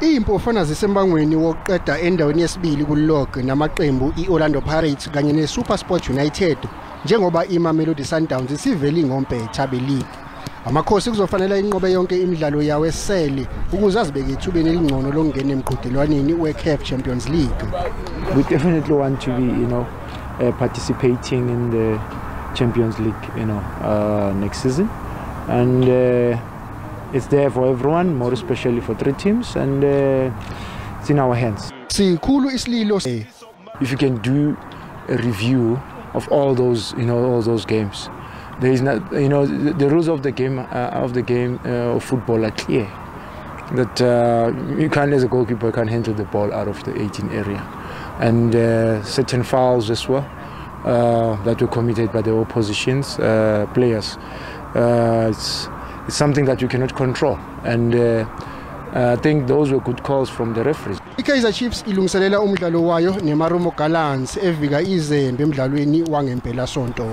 Impofana zisembangweni wokuqeda endaweni yesibili kulog namaqembu iOrlando Pirates kanye neSuperSport United njengoba iMamelodi Sundowns isiveli ngompetha beleague. Amakhosi kuzofanele inqobe yonke imidlalo yawo esele ukuze azibeke ithubeni elingcono lokungena emqhudelwaneni weCAF Champions League. We definitely want to be, participating in the Champions League, next season, and it's there for everyone, more especially for 3 teams, and it's in our hands. Sikhulu isililo. If you can do a review of all those, all those games, there is not, the rules of the game of football are clear. That you can't, as a goalkeeper, can't handle the ball out of the 18 area, and certain fouls as well that were committed by the opposition's players. It's something that you cannot control, and I think those were good calls from the referees. Kaizer Chiefs ilungiselela umdlalo wayo neMarumo Gallants evika izembe emdlalweni wangempela sonto.